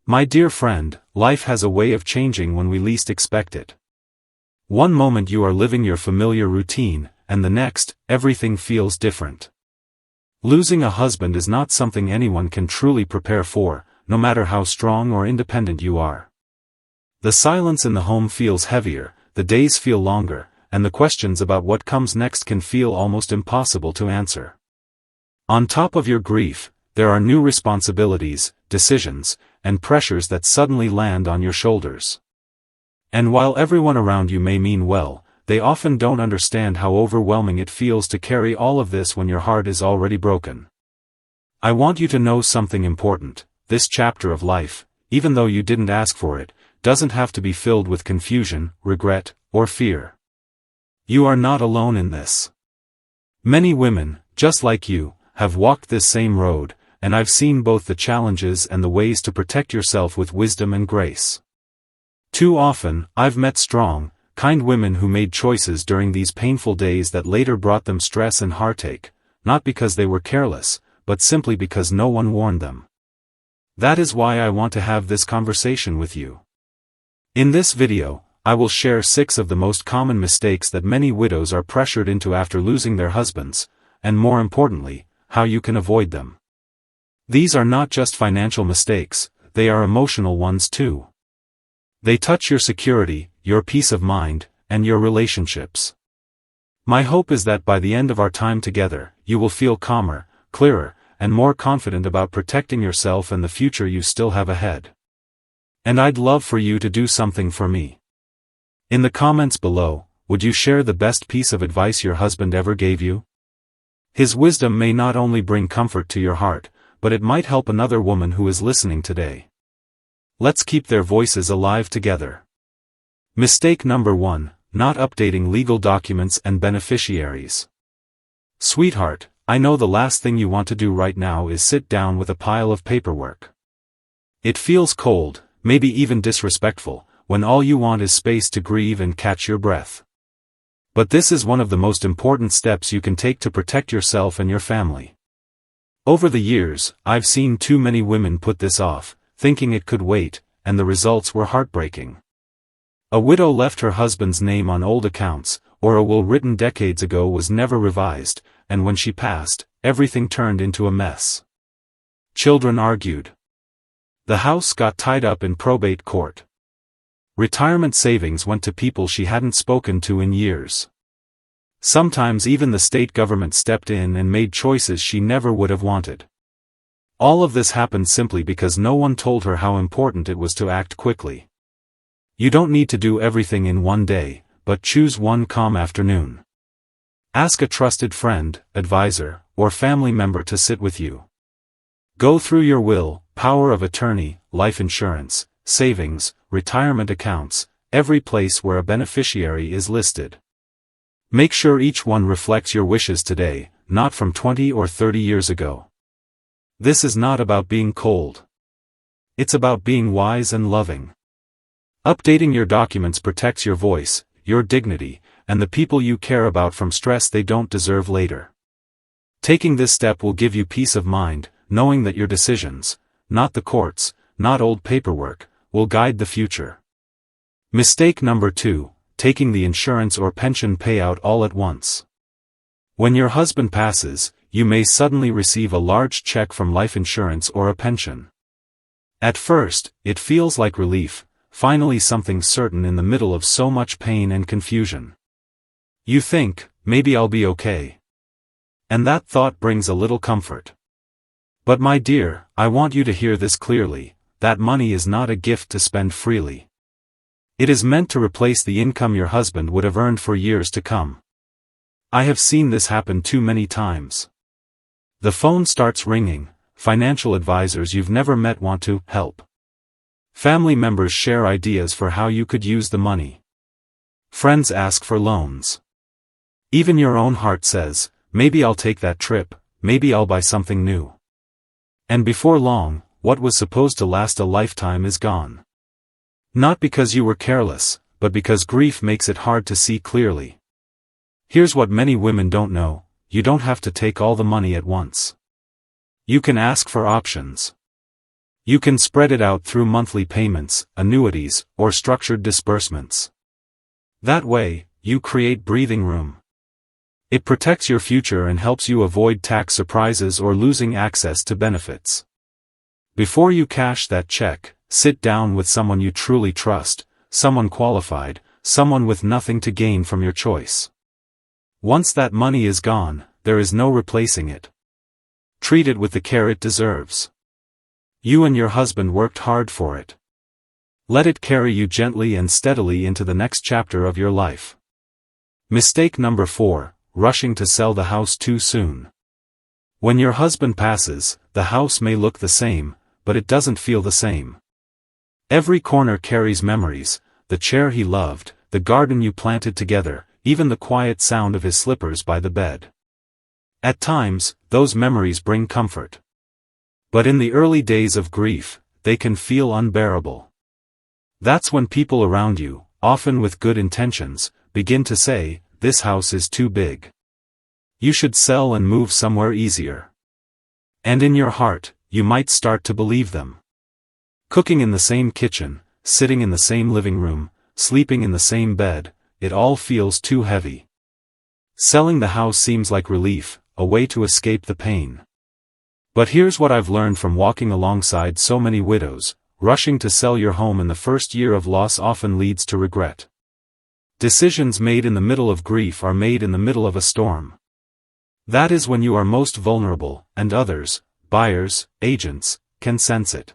My dear friend, life has a way of changing when we least expect it. One moment you are living your familiar routine, and the next, everything feels different. Losing a husband is not something anyone can truly prepare for, no matter how strong or independent you are. The silence in the home feels heavier, the days feel longer, and the questions about what comes next can feel almost impossible to answer. On top of your grief, there are new responsibilities, decisions, and pressures that suddenly land on your shoulders. And while everyone around you may mean well, they often don't understand how overwhelming it feels to carry all of this when your heart is already broken. I want you to know something important: this chapter of life, even though you didn't ask for it, doesn't have to be filled with confusion, regret, or fear. You are not alone in this. Many women, just like you, have walked this same road, and I've seen both the challenges and the ways to protect yourself with wisdom and grace. Too often, I've met strong, kind women who made choices during these painful days that later brought them stress and heartache, not because they were careless, but simply because no one warned them. That is why I want to have this conversation with you. In this video, I will share 6 of the most common mistakes that many widows are pressured into after losing their husbands, and more importantly, how you can avoid them. These are not just financial mistakes, they are emotional ones too. They touch your security, your peace of mind, and your relationships. My hope is that by the end of our time together, you will feel calmer, clearer, and more confident about protecting yourself and the future you still have ahead. And I'd love for you to do something for me. In the comments below, would you share the best piece of advice your husband ever gave you? His wisdom may not only bring comfort to your heart, but it might help another woman who is listening today. Let's keep their voices alive together. Mistake number 1, not updating legal documents and beneficiaries. Sweetheart, I know the last thing you want to do right now is sit down with a pile of paperwork. It feels cold, maybe even disrespectful, when all you want is space to grieve and catch your breath. But this is one of the most important steps you can take to protect yourself and your family. Over the years, I've seen too many women put this off, thinking it could wait, and the results were heartbreaking. A widow left her husband's name on old accounts, or a will written decades ago was never revised, and when she passed, everything turned into a mess. Children argued. The house got tied up in probate court. Retirement savings went to people she hadn't spoken to in years. Sometimes even the state government stepped in and made choices she never would have wanted. All of this happened simply because no one told her how important it was to act quickly. You don't need to do everything in one day, but choose one calm afternoon. Ask a trusted friend, advisor, or family member to sit with you. Go through your will, power of attorney, life insurance, savings, retirement accounts, every place where a beneficiary is listed. Make sure each one reflects your wishes today, not from 20 or 30 years ago. This is not about being cold. It's about being wise and loving. Updating your documents protects your voice, your dignity, and the people you care about from stress they don't deserve later. Taking this step will give you peace of mind, knowing that your decisions, not the courts, not old paperwork, will guide the future. Mistake number 2, taking the insurance or pension payout all at once. When your husband passes, you may suddenly receive a large check from life insurance or a pension. At first, it feels like relief, finally something certain in the middle of so much pain and confusion. You think, maybe I'll be okay. And that thought brings a little comfort. But my dear, I want you to hear this clearly: that money is not a gift to spend freely. It is meant to replace the income your husband would have earned for years to come. I have seen this happen too many times. The phone starts ringing, financial advisors you've never met want to help. Family members share ideas for how you could use the money. Friends ask for loans. Even your own heart says, maybe I'll take that trip, maybe I'll buy something new. And before long, what was supposed to last a lifetime is gone. Not because you were careless, but because grief makes it hard to see clearly. Here's what many women don't know: you don't have to take all the money at once. You can ask for options. You can spread it out through monthly payments, annuities, or structured disbursements. That way, you create breathing room. It protects your future and helps you avoid tax surprises or losing access to benefits. Before you cash that check, sit down with someone you truly trust, someone qualified, someone with nothing to gain from your choice. Once that money is gone, there is no replacing it. Treat it with the care it deserves. You and your husband worked hard for it. Let it carry you gently and steadily into the next chapter of your life. Mistake number 4, rushing to sell the house too soon. When your husband passes, the house may look the same, but it doesn't feel the same. Every corner carries memories, the chair he loved, the garden you planted together, even the quiet sound of his slippers by the bed. At times, those memories bring comfort. But in the early days of grief, they can feel unbearable. That's when people around you, often with good intentions, begin to say, "This house is too big. You should sell and move somewhere easier." And in your heart, you might start to believe them. Cooking in the same kitchen, sitting in the same living room, sleeping in the same bed, it all feels too heavy. Selling the house seems like relief, a way to escape the pain. But here's what I've learned from walking alongside so many widows: rushing to sell your home in the first year of loss often leads to regret. Decisions made in the middle of grief are made in the middle of a storm. That is when you are most vulnerable, and others, buyers, agents, can sense it.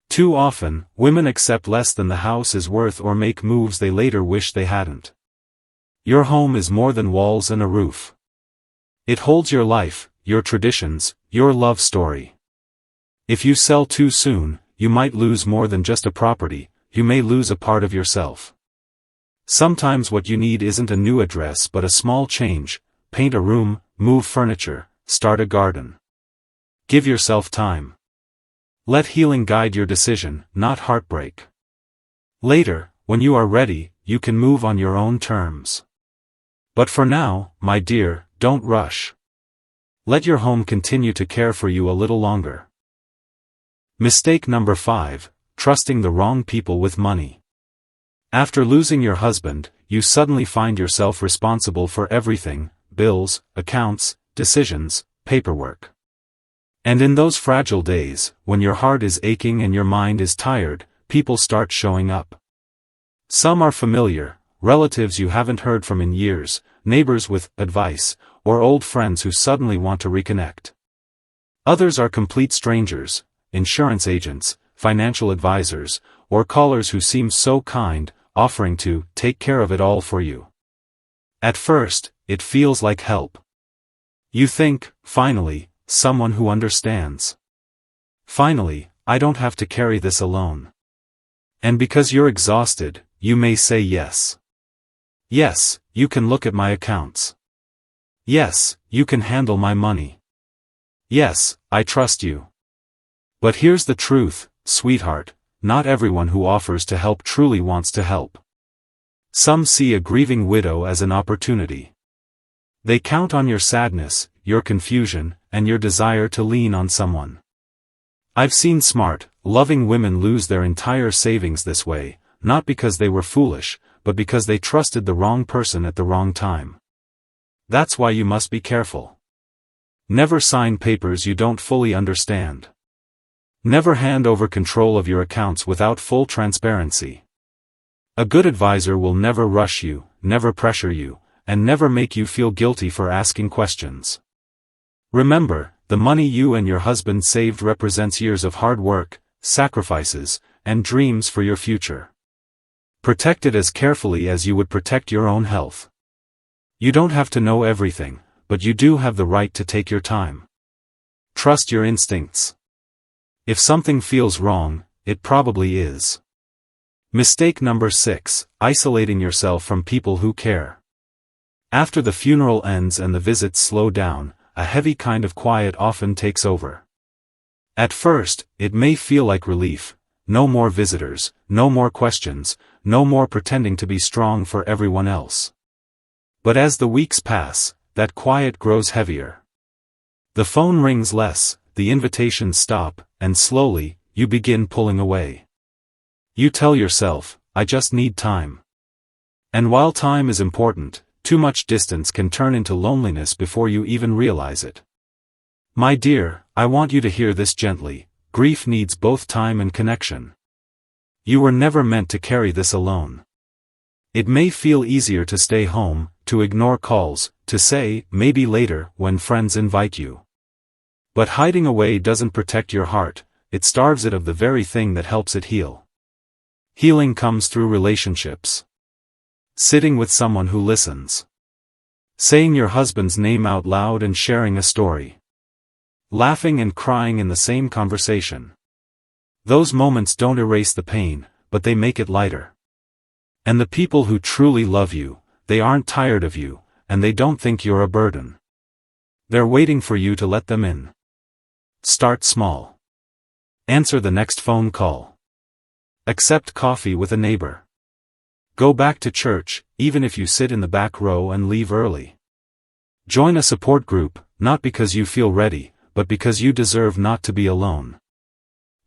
Too often, women accept less than the house is worth or make moves they later wish they hadn't. Your home is more than walls and a roof. It holds your life, your traditions, your love story. If you sell too soon, you might lose more than just a property, you may lose a part of yourself. Sometimes what you need isn't a new address but a small change: paint a room, move furniture, start a garden. Give yourself time. Let healing guide your decision, not heartbreak. Later, when you are ready, you can move on your own terms. But for now, my dear, don't rush. Let your home continue to care for you a little longer. Mistake number 5, trusting the wrong people with money. After losing your husband, you suddenly find yourself responsible for everything: bills, accounts, decisions, paperwork. And in those fragile days, when your heart is aching and your mind is tired, people start showing up. Some are familiar, relatives you haven't heard from in years, neighbors with advice, or old friends who suddenly want to reconnect. Others are complete strangers: insurance agents, financial advisors, or callers who seem so kind, offering to take care of it all for you. At first, it feels like help. You think, finally, someone who understands. Finally, I don't have to carry this alone. And because you're exhausted, you may say yes. Yes, you can look at my accounts. Yes, you can handle my money. Yes, I trust you. But here's the truth, sweetheart: not everyone who offers to help truly wants to help. Some see a grieving widow as an opportunity. They count on your sadness, your confusion, and your desire to lean on someone. I've seen smart, loving women lose their entire savings this way, not because they were foolish, but because they trusted the wrong person at the wrong time. That's why you must be careful. Never sign papers you don't fully understand. Never hand over control of your accounts without full transparency. A good advisor will never rush you, never pressure you, and never make you feel guilty for asking questions. Remember, the money you and your husband saved represents years of hard work, sacrifices, and dreams for your future. Protect it as carefully as you would protect your own health. You don't have to know everything, but you do have the right to take your time. Trust your instincts. If something feels wrong, it probably is. Mistake number 6, isolating yourself from people who care. After the funeral ends and the visits slow down, a heavy kind of quiet often takes over. At first, it may feel like relief: no more visitors, no more questions, no more pretending to be strong for everyone else. But as the weeks pass, that quiet grows heavier. The phone rings less, the invitations stop, and slowly, you begin pulling away. You tell yourself, I just need time. And while time is important, too much distance can turn into loneliness before you even realize it. My dear, I want you to hear this gently. Grief needs both time and connection. You were never meant to carry this alone. It may feel easier to stay home, to ignore calls, to say, maybe later, when friends invite you. But hiding away doesn't protect your heart, it starves it of the very thing that helps it heal. Healing comes through relationships. Sitting with someone who listens. Saying your husband's name out loud and sharing a story. Laughing and crying in the same conversation. Those moments don't erase the pain, but they make it lighter. And the people who truly love you, they aren't tired of you, and they don't think you're a burden. They're waiting for you to let them in. Start small. Answer the next phone call. Accept coffee with a neighbor. Go back to church, even if you sit in the back row and leave early. Join a support group, not because you feel ready, but because you deserve not to be alone.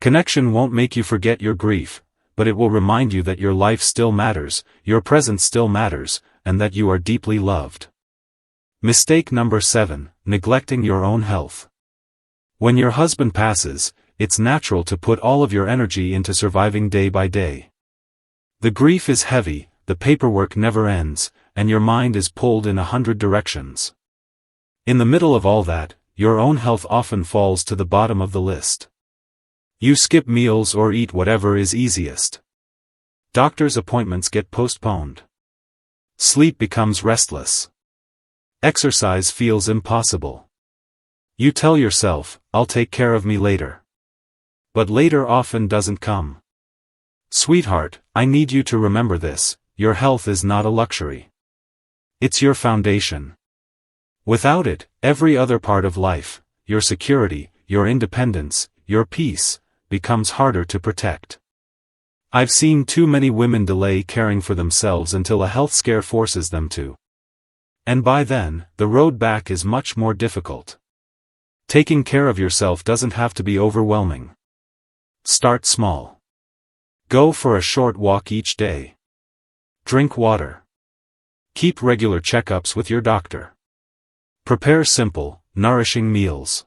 Connection won't make you forget your grief, but it will remind you that your life still matters, your presence still matters, and that you are deeply loved. Mistake number 7, neglecting your own health. When your husband passes, it's natural to put all of your energy into surviving day by day. The grief is heavy, the paperwork never ends, and your mind is pulled in 100 directions. In the middle of all that, your own health often falls to the bottom of the list. You skip meals or eat whatever is easiest. Doctor's appointments get postponed. Sleep becomes restless. Exercise feels impossible. You tell yourself, I'll take care of me later. But later often doesn't come. Sweetheart, I need you to remember this, your health is not a luxury. It's your foundation. Without it, every other part of life, your security, your independence, your peace, becomes harder to protect. I've seen too many women delay caring for themselves until a health scare forces them to. And by then, the road back is much more difficult. Taking care of yourself doesn't have to be overwhelming. Start small. Go for a short walk each day. Drink water. Keep regular checkups with your doctor. Prepare simple, nourishing meals.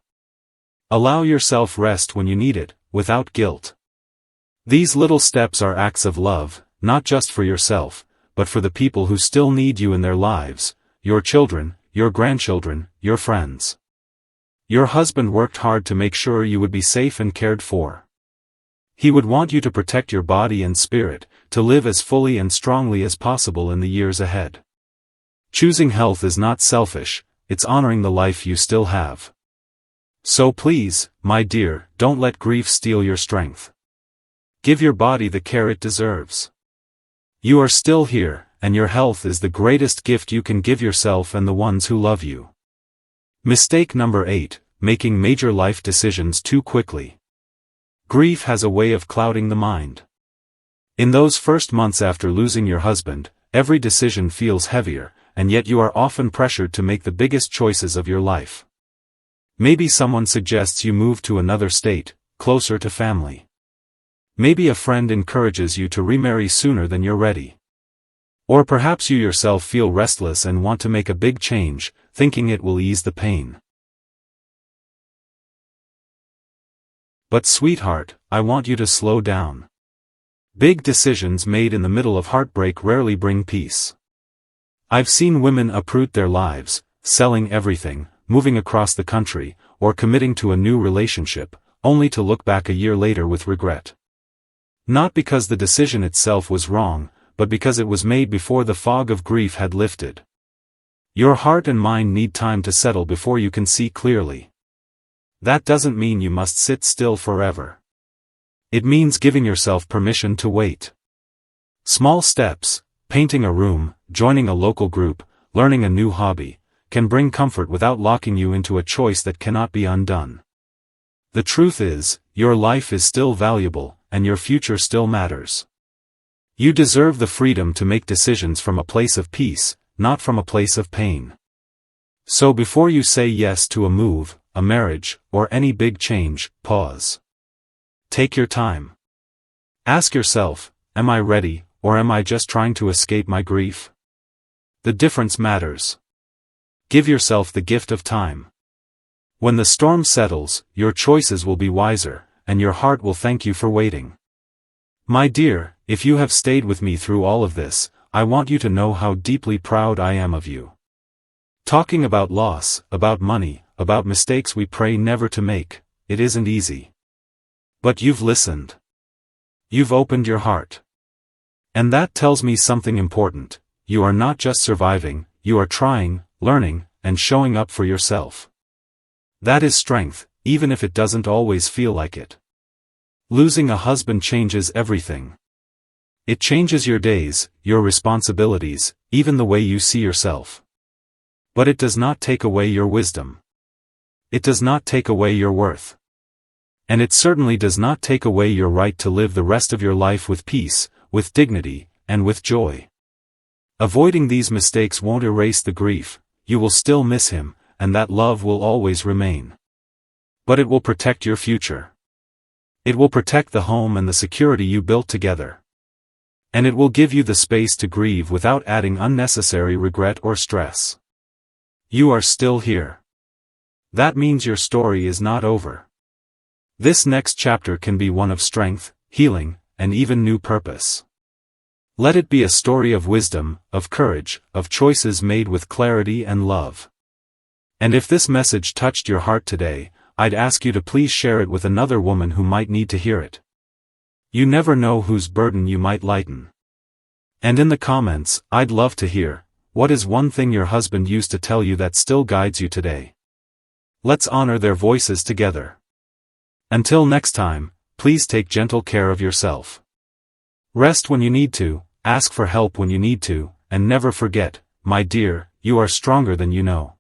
Allow yourself rest when you need it, without guilt. These little steps are acts of love, not just for yourself, but for the people who still need you in their lives, your children, your grandchildren, your friends. Your husband worked hard to make sure you would be safe and cared for. He would want you to protect your body and spirit, to live as fully and strongly as possible in the years ahead. Choosing health is not selfish, it's honoring the life you still have. So please, my dear, don't let grief steal your strength. Give your body the care it deserves. You are still here, and your health is the greatest gift you can give yourself and the ones who love you. Mistake number 8, making major life decisions too quickly. Grief has a way of clouding the mind. In those first months after losing your husband, every decision feels heavier, and yet you are often pressured to make the biggest choices of your life. Maybe someone suggests you move to another state, closer to family. Maybe a friend encourages you to remarry sooner than you're ready. Or perhaps you yourself feel restless and want to make a big change, thinking it will ease the pain. But sweetheart, I want you to slow down. Big decisions made in the middle of heartbreak rarely bring peace. I've seen women uproot their lives, selling everything, moving across the country, or committing to a new relationship, only to look back a year later with regret. Not because the decision itself was wrong, but because it was made before the fog of grief had lifted. Your heart and mind need time to settle before you can see clearly. That doesn't mean you must sit still forever. It means giving yourself permission to wait. Small steps, painting a room, joining a local group, learning a new hobby, can bring comfort without locking you into a choice that cannot be undone. The truth is, your life is still valuable, and your future still matters. You deserve the freedom to make decisions from a place of peace, not from a place of pain. So before you say yes to a move, a marriage, or any big change, pause. Take your time. Ask yourself, am I ready, or am I just trying to escape my grief? The difference matters. Give yourself the gift of time. When the storm settles, your choices will be wiser, and your heart will thank you for waiting. My dear, if you have stayed with me through all of this, I want you to know how deeply proud I am of you. Talking about loss, about money, about mistakes we pray never to make, it isn't easy. But you've listened. You've opened your heart. And that tells me something important. You are not just surviving, you are trying, learning, and showing up for yourself. That is strength, even if it doesn't always feel like it. Losing a husband changes everything. It changes your days, your responsibilities, even the way you see yourself. But it does not take away your wisdom. It does not take away your worth. And it certainly does not take away your right to live the rest of your life with peace, with dignity, and with joy. Avoiding these mistakes won't erase the grief. You will still miss him, and that love will always remain. But it will protect your future. It will protect the home and the security you built together. And it will give you the space to grieve without adding unnecessary regret or stress. You are still here. That means your story is not over. This next chapter can be one of strength, healing, and even new purpose. Let it be a story of wisdom, of courage, of choices made with clarity and love. And if this message touched your heart today, I'd ask you to please share it with another woman who might need to hear it. You never know whose burden you might lighten. And in the comments, I'd love to hear, what is one thing your husband used to tell you that still guides you today? Let's honor their voices together. Until next time, please take gentle care of yourself. Rest when you need to, ask for help when you need to, and never forget, my dear, you are stronger than you know.